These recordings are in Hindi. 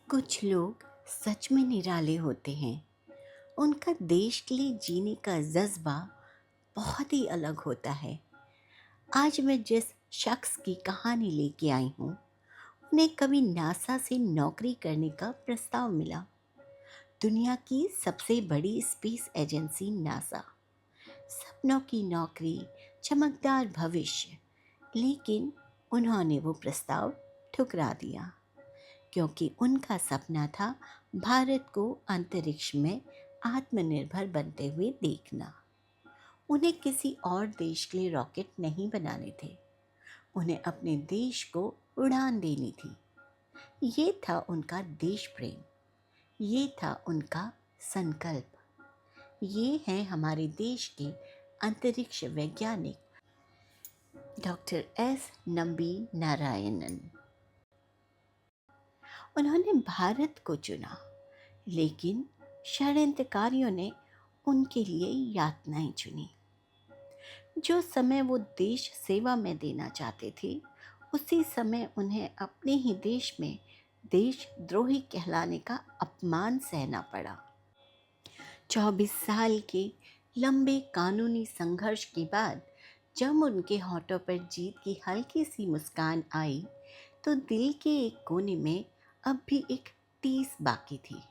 कुछ लोग सच में निराले होते हैं। उनका देश के लिए जीने का जज्बा बहुत ही अलग होता है। आज मैं जिस शख्स की कहानी लेके आई हूँ, उन्हें कभी नासा से नौकरी करने का प्रस्ताव मिला। दुनिया की सबसे बड़ी स्पेस एजेंसी नासा, सपनों की नौकरी, चमकदार भविष्य। लेकिन उन्होंने वो प्रस्ताव ठुकरा दिया, क्योंकि उनका सपना था भारत को अंतरिक्ष में आत्मनिर्भर बनते हुए देखना। उन्हें किसी और देश के लिए रॉकेट नहीं बनाने थे, उन्हें अपने देश को उड़ान देनी थी। ये था उनका देश प्रेम, ये था उनका संकल्प। ये हैं हमारे देश के अंतरिक्ष वैज्ञानिक डॉक्टर एस नंबी नारायणन। उन्होंने भारत को चुना, लेकिन षड्यंत्रकारियों ने उनके लिए यातनाएं चुनी। जो समय वो देश सेवा में देना चाहते थे, उसी समय उन्हें अपने ही देश में देशद्रोही कहलाने का अपमान सहना पड़ा। 24 साल के लंबे कानूनी संघर्ष के बाद जब उनके होठों पर जीत की हल्की सी मुस्कान आई, तो दिल के एक कोने में अब भी एक टीस बाकी थी।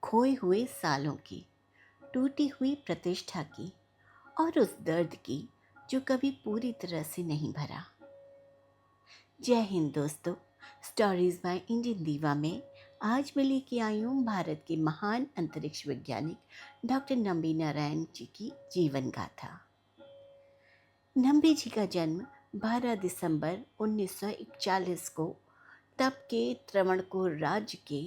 खोए हुए सालों की, टूटी हुई प्रतिष्ठा की, और उस दर्द की जो कभी पूरी तरह से नहीं भरा। जय हिंद दोस्तों। स्टोरीज बाय इंडियन दीवा में आज मैं लेके आई हूँ भारत के महान अंतरिक्ष वैज्ञानिक डॉक्टर नंबी नारायण जी की जीवन गाथा। नंबी जी का जन्म 12 दिसंबर 1941 को तब के त्रावणकोर राज्य के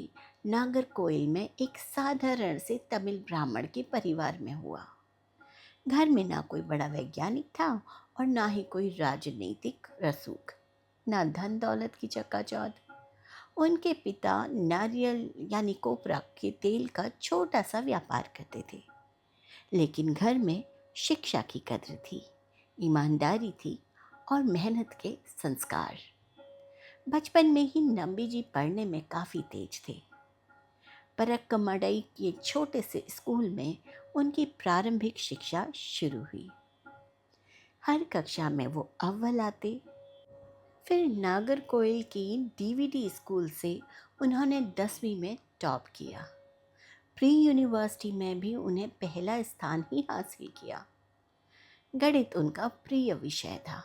नागरकोइल में एक साधारण से तमिल ब्राह्मण के परिवार में हुआ। घर में ना कोई बड़ा वैज्ञानिक था और ना ही कोई राजनीतिक रसूख, ना धन दौलत की चकाचौंध। उनके पिता नारियल यानी कोपरा के तेल का छोटा सा व्यापार करते थे, लेकिन घर में शिक्षा की कद्र थी, ईमानदारी थी और मेहनत के संस्कार। बचपन में ही नंबी जी पढ़ने में काफ़ी तेज थे। परक्कमडई के एक छोटे से स्कूल में उनकी प्रारंभिक शिक्षा शुरू हुई। हर कक्षा में वो अव्वल आते। फिर नागरकोइल की डीवीडी स्कूल से उन्होंने 10वीं में टॉप किया। प्री यूनिवर्सिटी में भी उन्हें पहला स्थान ही हासिल किया। गणित उनका प्रिय विषय था।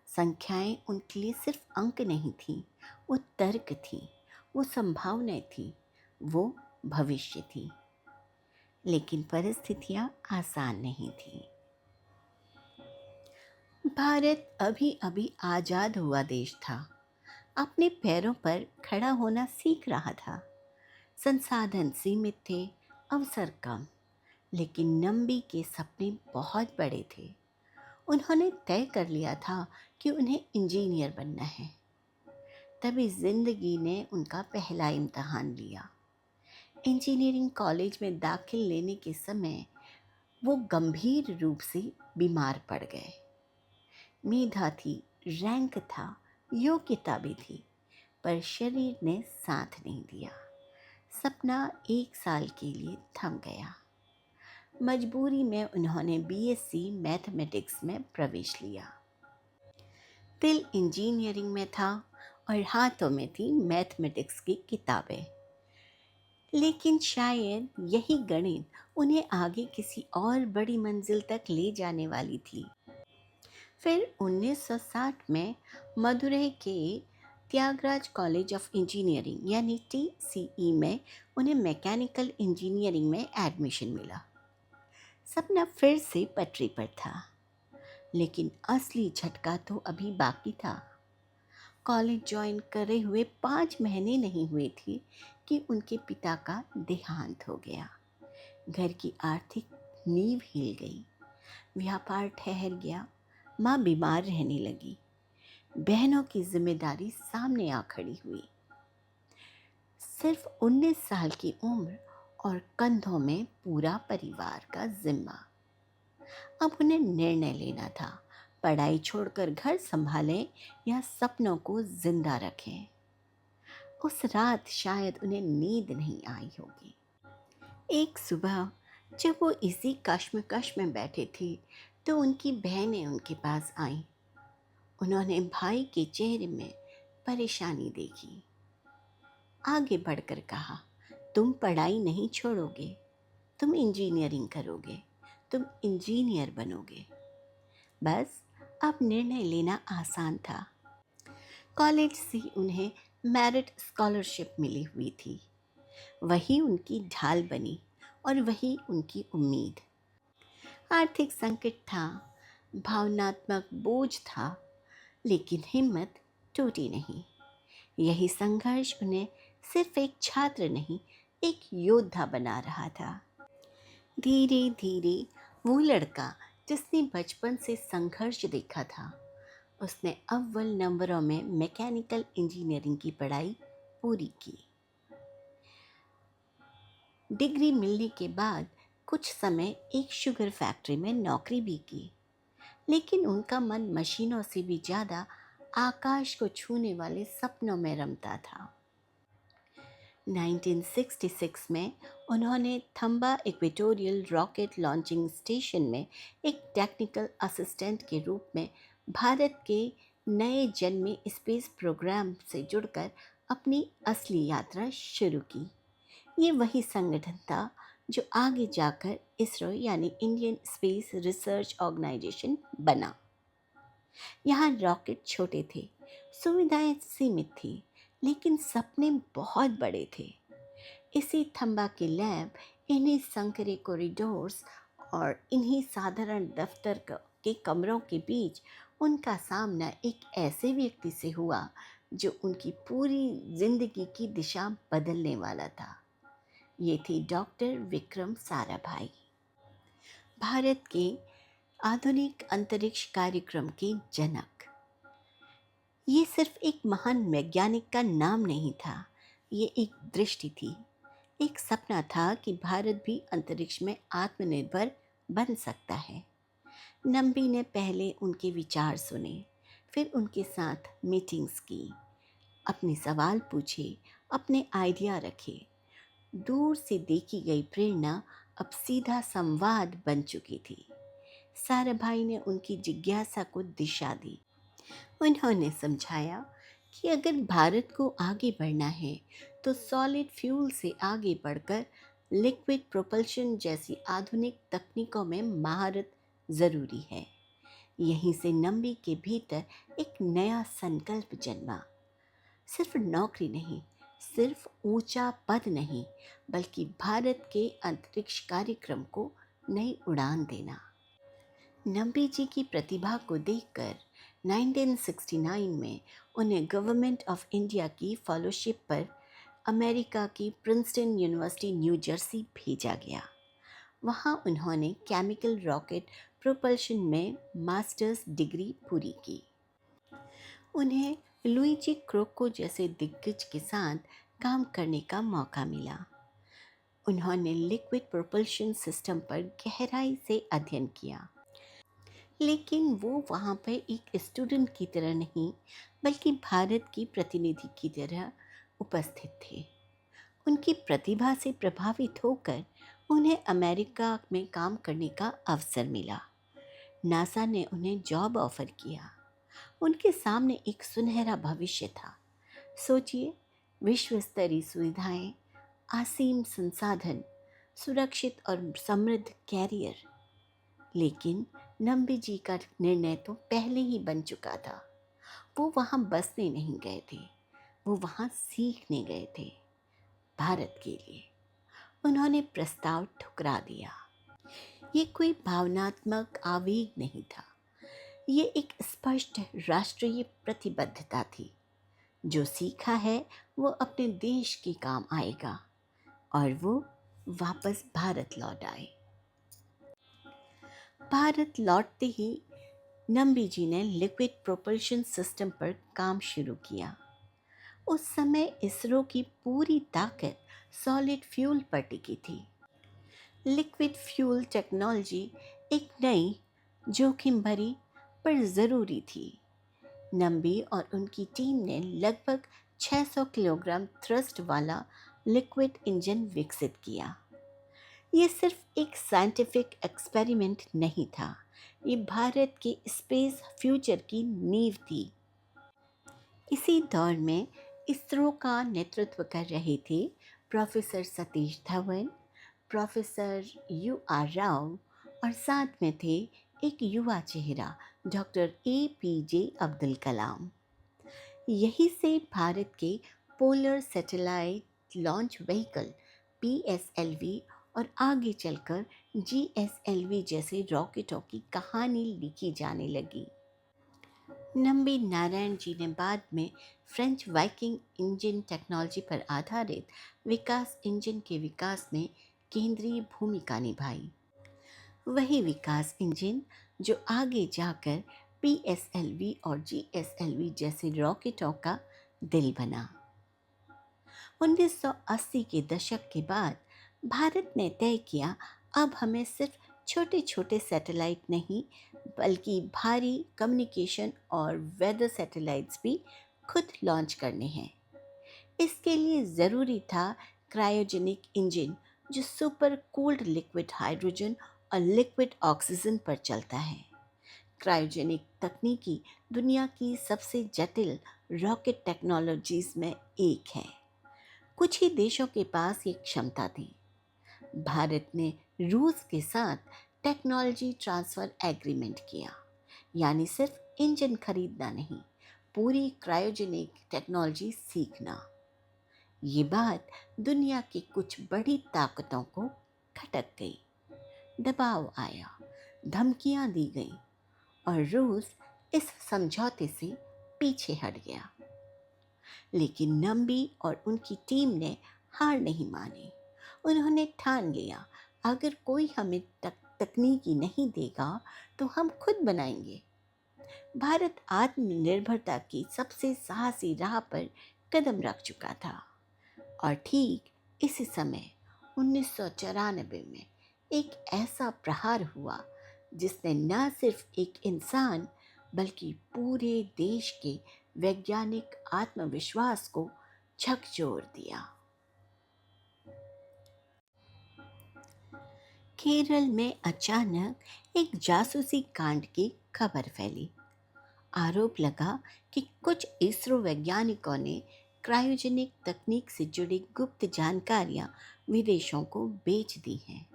संख्याएं उनके लिए सिर्फ अंक नहीं थी, वो तर्क थी, वो संभावनाएं थी, वो भविष्य थी। लेकिन परिस्थितियां आसान नहीं थीं। भारत अभी अभी आज़ाद हुआ देश था, अपने पैरों पर खड़ा होना सीख रहा था। संसाधन सीमित थे, अवसर कम, लेकिन नंबी के सपने बहुत बड़े थे। उन्होंने तय कर लिया था कि उन्हें इंजीनियर बनना है। तभी जिंदगी ने उनका पहला इम्तहान लिया। इंजीनियरिंग कॉलेज में दाखिल लेने के समय वो गंभीर रूप से बीमार पड़ गए। मेधा थी, रैंक था, योग्यता भी थी, पर शरीर ने साथ नहीं दिया। सपना 1 साल के लिए थम गया। मजबूरी में उन्होंने बीएससी मैथमेटिक्स में प्रवेश लिया। दिल इंजीनियरिंग में था और हाथों में थी मैथमेटिक्स की किताबें। लेकिन शायद यही गणित उन्हें आगे किसी और बड़ी मंजिल तक ले जाने वाली थी। फिर 1960 में मदुरई के त्यागराज कॉलेज ऑफ इंजीनियरिंग यानी टीसीई में उन्हें मैकेनिकल इंजीनियरिंग में एडमिशन मिला। सपना फिर से पटरी पर था, लेकिन असली झटका तो अभी बाकी था। कॉलेज ज्वाइन करे हुए 5 महीने नहीं हुए थे कि उनके पिता का देहांत हो गया। घर की आर्थिक नींव हिल गई, व्यापार ठहर गया, माँ बीमार रहने लगी, बहनों की जिम्मेदारी सामने आ खड़ी हुई। सिर्फ 19 साल की उम्र और कंधों में पूरा परिवार का जिम्मा। अब उन्हें निर्णय लेना था, पढ़ाई छोड़कर घर संभालें या सपनों को जिंदा रखें। उस रात शायद उन्हें नींद नहीं आई होगी। एक सुबह जब वो इसी कश्मकश में बैठे थे तो उनकी बहनें उनके पास आईं। उन्होंने भाई के चेहरे में परेशानी देखी। आगे बढ़कर कहा, तुम पढ़ाई नहीं छोड़ोगे, तुम इंजीनियरिंग करोगे, तुम इंजीनियर बनोगे। बस अब निर्णय लेना आसान था। कॉलेज से उन्हें मेरिट स्कॉलरशिप मिली हुई थी। वही उनकी ढाल बनी और वही उनकी उम्मीद। आर्थिक संकट था, भावनात्मक बोझ था, लेकिन हिम्मत टूटी नहीं। यही संघर्ष उन्हें सिर्फ एक छात्र नहीं, एक योद्धा बना रहा था। धीरे धीरे वो लड़का जिसने बचपन से संघर्ष देखा था, उसने अव्वल नंबरों में मैकेनिकल इंजीनियरिंग की पढ़ाई पूरी की। डिग्री मिलने के बाद कुछ समय एक शुगर फैक्ट्री में नौकरी भी की, लेकिन उनका मन मशीनों से भी ज़्यादा आकाश को छूने वाले सपनों में रमता था। 1966 में उन्होंने थम्बा इक्वेटोरियल रॉकेट लॉन्चिंग स्टेशन में एक टेक्निकल असिस्टेंट के रूप में भारत के नए जन्मे स्पेस प्रोग्राम से जुड़कर अपनी असली यात्रा शुरू की। ये वही संगठन था जो आगे जाकर इसरो यानी इंडियन स्पेस रिसर्च ऑर्गेनाइजेशन बना। यहाँ रॉकेट छोटे थे, सुविधाएं सीमित थी, लेकिन सपने बहुत बड़े थे। इसी थम्बा के लैब, इन्हीं संकरे कॉरिडोर्स और इन्हीं साधारण दफ्तर के कमरों के बीच उनका सामना एक ऐसे व्यक्ति से हुआ जो उनकी पूरी जिंदगी की दिशा बदलने वाला था। ये थे डॉक्टर विक्रम साराभाई, भारत के आधुनिक अंतरिक्ष कार्यक्रम के जनक। ये सिर्फ एक महान वैज्ञानिक का नाम नहीं था, ये एक दृष्टि थी, एक सपना था कि भारत भी अंतरिक्ष में आत्मनिर्भर बन सकता है। नम्बी ने पहले उनके विचार सुने, फिर उनके साथ मीटिंग्स की, अपने सवाल पूछे, अपने आइडिया रखे। दूर से देखी गई प्रेरणा अब सीधा संवाद बन चुकी थी। साराभाई ने उनकी जिज्ञासा को दिशा दी। उन्होंने समझाया कि अगर भारत को आगे बढ़ना है तो सॉलिड फ्यूल से आगे बढ़कर लिक्विड प्रोपल्शन जैसी आधुनिक तकनीकों में महारत ज़रूरी है। यहीं से नम्बी के भीतर एक नया संकल्प जन्मा। सिर्फ नौकरी नहीं, सिर्फ ऊंचा पद नहीं, बल्कि भारत के अंतरिक्ष कार्यक्रम को नई उड़ान देना। नम्बी जी की प्रतिभा को देखकर 1969 में उन्हें गवर्नमेंट ऑफ इंडिया की फॉलोशिप पर अमेरिका की प्रिंसटन यूनिवर्सिटी न्यू जर्सी भेजा गया। वहाँ उन्होंने केमिकल रॉकेट प्रोपल्शन में मास्टर्स डिग्री पूरी की। उन्हें लुइजी क्रोको जैसे दिग्गज के साथ काम करने का मौका मिला। उन्होंने लिक्विड प्रोपल्शन सिस्टम पर गहराई से अध्ययन किया, लेकिन वो वहाँ पर एक स्टूडेंट की तरह नहीं, बल्कि भारत की प्रतिनिधि की तरह उपस्थित थे। उनकी प्रतिभा से प्रभावित होकर उन्हें अमेरिका में काम करने का अवसर मिला। नासा ने उन्हें जॉब ऑफर किया। उनके सामने एक सुनहरा भविष्य था। सोचिए, विश्व स्तरीय सुविधाएं, असीम संसाधन, सुरक्षित और समृद्ध कैरियर। लेकिन नम्बी जी का निर्णय तो पहले ही बन चुका था। वो वहाँ बसने नहीं गए थे, वो वहाँ सीखने गए थे, भारत के लिए। उन्होंने प्रस्ताव ठुकरा दिया। ये कोई भावनात्मक आवेग नहीं था, ये एक स्पष्ट राष्ट्रीय प्रतिबद्धता थी। जो सीखा है वो अपने देश के काम आएगा, और वो वापस भारत लौट आए। भारत लौटते ही नम्बी जी ने लिक्विड प्रोपल्शन सिस्टम पर काम शुरू किया। उस समय इसरो की पूरी ताकत सॉलिड फ्यूल पर टिकी थी। लिक्विड फ्यूल टेक्नोलॉजी एक नई, जोखिम भरी पर ज़रूरी थी। नम्बी और उनकी टीम ने लगभग 600 किलोग्राम थ्रस्ट वाला लिक्विड इंजन विकसित किया। ये सिर्फ एक साइंटिफिक एक्सपेरिमेंट नहीं था, ये भारत के स्पेस फ्यूचर की नींव थी। इसी दौर में इसरो का नेतृत्व कर रहे थे प्रोफेसर सतीश धवन, प्रोफेसर यू आर राव और साथ में थे एक युवा चेहरा डॉक्टर APJ अब्दुल कलाम। यही से भारत के polar satellite launch vehicle PSLV और आगे चलकर GSLV जैसे रॉकेटों की कहानी लिखी जाने लगी। नंबी नारायण जी ने बाद में फ्रेंच वाइकिंग इंजन टेक्नोलॉजी पर आधारित विकास इंजन के विकास में केंद्रीय भूमिका निभाई। वही विकास इंजन जो आगे जाकर PSLV और GSLV जैसे रॉकेटों का दिल बना। 1980 के दशक के बाद भारत ने तय किया, अब हमें सिर्फ छोटे छोटे सैटेलाइट नहीं बल्कि भारी कम्युनिकेशन और वेदर सैटेलाइट्स भी खुद लॉन्च करने हैं। इसके लिए ज़रूरी था क्रायोजेनिक इंजन जो सुपर कूल्ड लिक्विड हाइड्रोजन और लिक्विड ऑक्सीजन पर चलता है। क्रायोजेनिक तकनीकी दुनिया की सबसे जटिल रॉकेट टेक्नोलॉजीज में एक है। कुछ ही देशों के पास ये क्षमता थी। भारत ने रूस के साथ टेक्नोलॉजी ट्रांसफ़र एग्रीमेंट किया, यानी सिर्फ इंजन खरीदना नहीं, पूरी क्रायोजेनिक टेक्नोलॉजी सीखना। ये बात दुनिया की कुछ बड़ी ताकतों को खटक गई। दबाव आया, धमकियां दी गई और रूस इस समझौते से पीछे हट गया। लेकिन नंबी और उनकी टीम ने हार नहीं मानी। उन्होंने ठान लिया, अगर कोई हमें तकनीकी नहीं देगा तो हम खुद बनाएंगे। भारत आत्मनिर्भरता की सबसे साहसी राह पर कदम रख चुका था और ठीक इसी समय 1994 में एक ऐसा प्रहार हुआ जिसने न सिर्फ एक इंसान बल्कि पूरे देश के वैज्ञानिक आत्मविश्वास को झकझोर दिया। केरल में अचानक एक जासूसी कांड की खबर फैली। आरोप लगा कि कुछ इसरो वैज्ञानिकों ने क्रायोजेनिक तकनीक से जुड़ी गुप्त जानकारियां विदेशों को बेच दी हैं।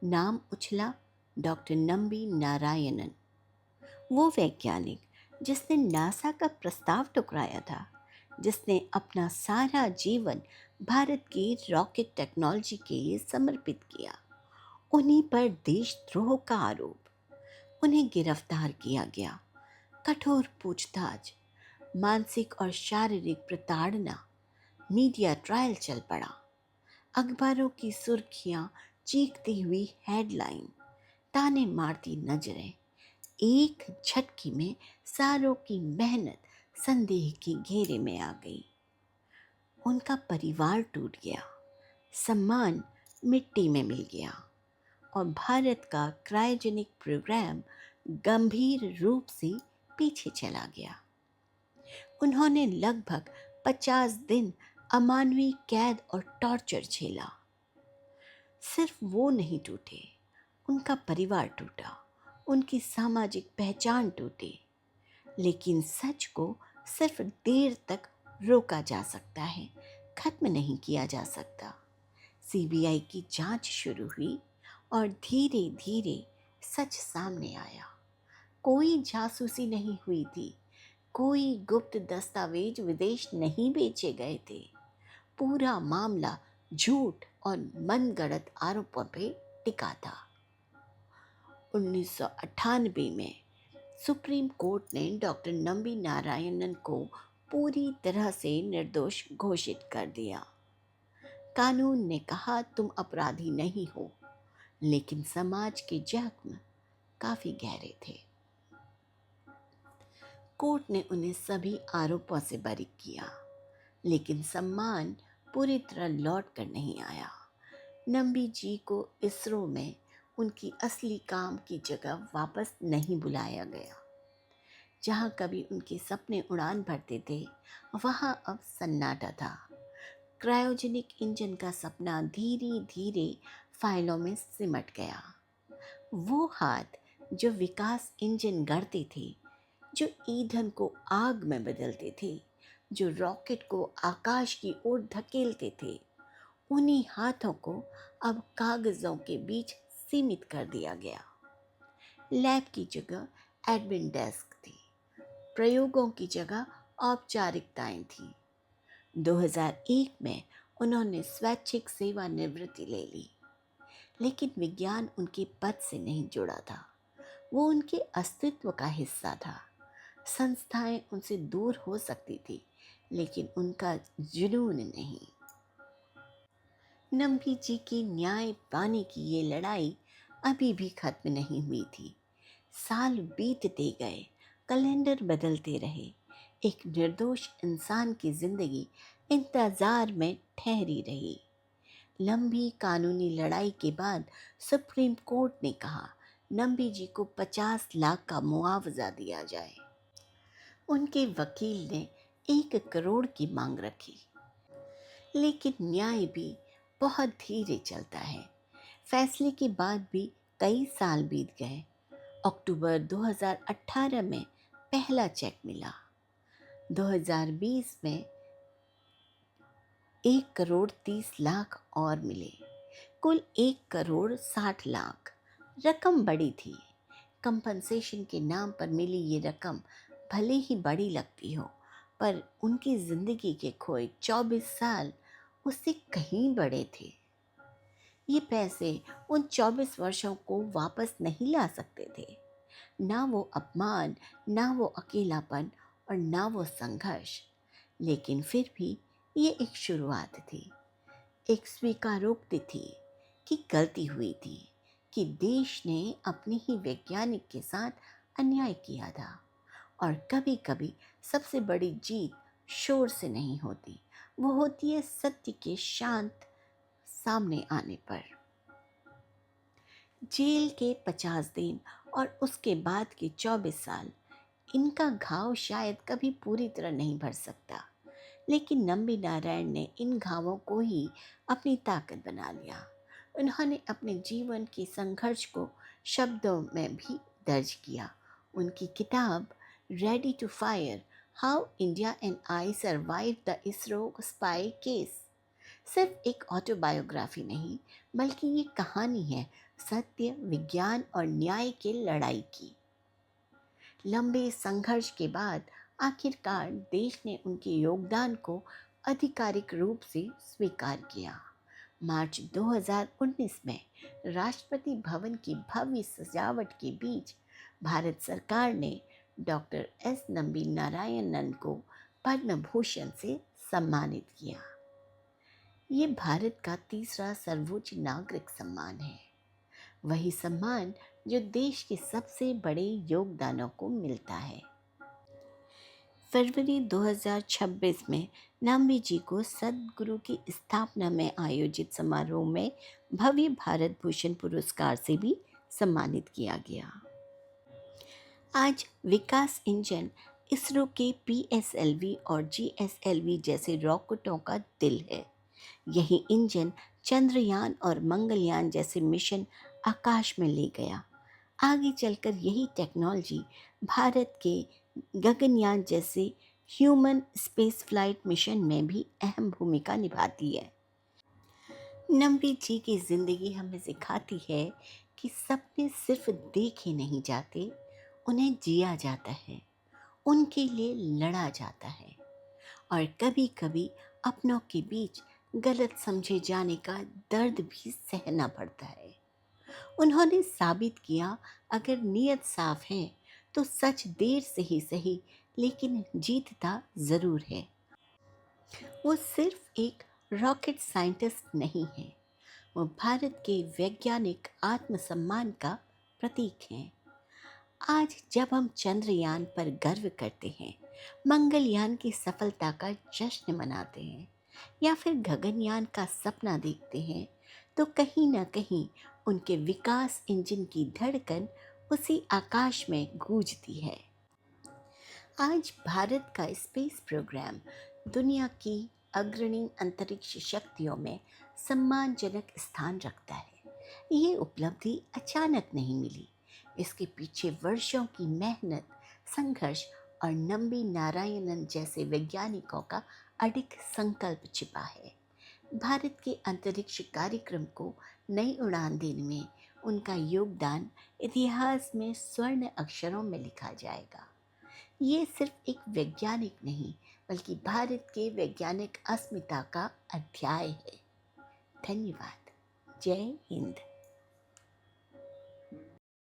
नाम उछला डॉक्टर नंबी नारायणन, वो वैज्ञानिक जिसने नासा का प्रस्ताव ठुकराया था, जिसने अपना सारा जीवन भारत की रॉकेट टेक्नोलॉजी के लिए समर्पित किया। उन्हीं पर देशद्रोह का आरोप। उन्हें गिरफ्तार किया गया, कठोर पूछताछ, मानसिक और शारीरिक प्रताड़ना, मीडिया ट्रायल चल पड़ा। अखबारों की सुर्खियां, चीखती हुई हेडलाइन, ताने मारती नजरें। एक झटके में सारों की मेहनत संदेह के घेरे में आ गई। उनका परिवार टूट गया, सम्मान मिट्टी में मिल गया और भारत का क्रायोजेनिक प्रोग्राम गंभीर रूप से पीछे चला गया। उन्होंने लगभग 50 दिन अमानवीय कैद और टॉर्चर झेला। सिर्फ वो नहीं टूटे, उनका परिवार टूटा, उनकी सामाजिक पहचान टूटी। लेकिन सच को सिर्फ देर तक रोका जा सकता है, खत्म नहीं किया जा सकता। CBI की जांच शुरू हुई और धीरे धीरे सच सामने आया। कोई जासूसी नहीं हुई थी, कोई गुप्त दस्तावेज विदेश नहीं बेचे गए थे। पूरा मामला झूठ और मनगढ़ंत आरोपों पे टिका था। 1998 में सुप्रीम कोर्ट ने डॉक्टर नंबी नारायणन को पूरी तरह से निर्दोष घोषित कर दिया। कानून ने कहा तुम अपराधी नहीं हो, लेकिन समाज के जख्म काफी गहरे थे। कोर्ट ने उन्हें सभी आरोपों से बरी किया, लेकिन सम्मान पूरी तरह लौट कर नहीं आया। नंबी जी को इसरो में उनकी असली काम की जगह वापस नहीं बुलाया गया। जहाँ कभी उनके सपने उड़ान भरते थे, वहाँ अब सन्नाटा था। क्रायोजेनिक इंजन का सपना धीरे धीरे फाइलों में सिमट गया। वो हाथ जो विकास इंजन गढ़ते थे, जो ईंधन को आग में बदलते थे, जो रॉकेट को आकाश की ओर धकेलते थे, उन्हीं हाथों को अब कागजों के बीच सीमित कर दिया गया। लैब की जगह एडमिन डेस्क थी, प्रयोगों की जगह औपचारिकताएं थी। 2001 में उन्होंने स्वैच्छिक सेवानिवृत्ति ले ली, लेकिन विज्ञान उनके पद से नहीं जुड़ा था, वो उनके अस्तित्व का हिस्सा था। संस्थाएं उनसे दूर हो सकती थी, लेकिन उनका जुनून नहीं। नम्बी जी की न्याय पाने की ये लड़ाई अभी भी खत्म नहीं हुई थी। साल बीतते गए, कैलेंडर बदलते रहे, एक निर्दोष इंसान की जिंदगी इंतजार में ठहरी रही। लंबी कानूनी लड़ाई के बाद सुप्रीम कोर्ट ने कहा नम्बी जी को 50 लाख का मुआवजा दिया जाए। उनके वकील ने 1 करोड़ की मांग रखी, लेकिन न्याय भी बहुत धीरे चलता है। फैसले के बाद भी कई साल बीत गए। अक्टूबर 2018 में पहला चेक मिला। 2020 में 1 करोड़ 30 लाख और मिले। कुल 1 करोड़ 60 लाख। रकम बड़ी थी। कंपनसेशन के नाम पर मिली ये रकम भले ही बड़ी लगती हो, पर उनकी जिंदगी के खोए 24 साल उससे कहीं बड़े थे। ये पैसे उन 24 वर्षों को वापस नहीं ला सकते थे। ना वो अपमान, ना वो अकेलापन और ना वो संघर्ष। लेकिन फिर भी ये एक शुरुआत थी, एक स्वीकारोक्ति थी कि गलती हुई थी, कि देश ने अपने ही वैज्ञानिक के साथ अन्याय किया था। और कभी कभी सबसे बड़ी जीत शोर से नहीं होती, वो होती है सत्य के शांत सामने आने पर। जेल के 50 दिन और उसके बाद के 24 साल, इनका घाव शायद कभी पूरी तरह नहीं भर सकता, लेकिन नम्बी नारायण ने इन घावों को ही अपनी ताकत बना लिया। उन्होंने अपने जीवन के संघर्ष को शब्दों में भी दर्ज किया। उनकी किताब ready to fire, how India and I survive the ISRO spy case सिर्फ एक ऑटोबायोग्राफी नहीं, बल्कि ये कहानी है सत्य, विज्ञान और न्याय की लड़ाई की। लंबे संघर्ष के बाद आखिरकार देश ने उनके योगदान को आधिकारिक रूप से स्वीकार किया। मार्च 2019 में राष्ट्रपति भवन की भव्य सजावट के बीच भारत सरकार ने डॉक्टर एस नम्बी नारायणन को पद्म भूषण से सम्मानित किया। ये भारत का तीसरा सर्वोच्च नागरिक सम्मान है, वही सम्मान जो देश के सबसे बड़े योगदानों को मिलता है। फरवरी 2026 में नम्बी जी को सद्गुरु की स्थापना में आयोजित समारोह में भव्य भारत भूषण पुरस्कार से भी सम्मानित किया गया। आज विकास इंजन इसरो के PSLV और GSLV जैसे रॉकेटों का दिल है। यही इंजन चंद्रयान और मंगलयान जैसे मिशन आकाश में ले गया। आगे चलकर यही टेक्नोलॉजी भारत के गगनयान जैसे ह्यूमन स्पेस फ्लाइट मिशन में भी अहम भूमिका निभाती है। नम्बी जी की जिंदगी हमें सिखाती है कि सपने सिर्फ देखे नहीं जाते, उन्हें जिया जाता है, उनके लिए लड़ा जाता है, और कभी कभी अपनों के बीच गलत समझे जाने का दर्द भी सहना पड़ता है। उन्होंने साबित किया अगर नीयत साफ है तो सच देर से ही सही, लेकिन जीतता ज़रूर है। वो सिर्फ एक रॉकेट साइंटिस्ट नहीं है, वो भारत के वैज्ञानिक आत्मसम्मान का प्रतीक हैं। आज जब हम चंद्रयान पर गर्व करते हैं, मंगलयान की सफलता का जश्न मनाते हैं, या फिर गगनयान का सपना देखते हैं, तो कहीं ना कहीं उनके विकास इंजन की धड़कन उसी आकाश में गूंजती है। आज भारत का स्पेस प्रोग्राम दुनिया की अग्रणी अंतरिक्ष शक्तियों में सम्मानजनक स्थान रखता है। ये उपलब्धि अचानक नहीं मिली। इसके पीछे वर्षों की मेहनत, संघर्ष और नंबी नारायणन जैसे वैज्ञानिकों का अडिग संकल्प छिपा है। भारत के अंतरिक्ष कार्यक्रम को नई उड़ान देने में उनका योगदान इतिहास में स्वर्ण अक्षरों में लिखा जाएगा। ये सिर्फ एक वैज्ञानिक नहीं, बल्कि भारत के वैज्ञानिक अस्मिता का अध्याय है। धन्यवाद। जय हिंद।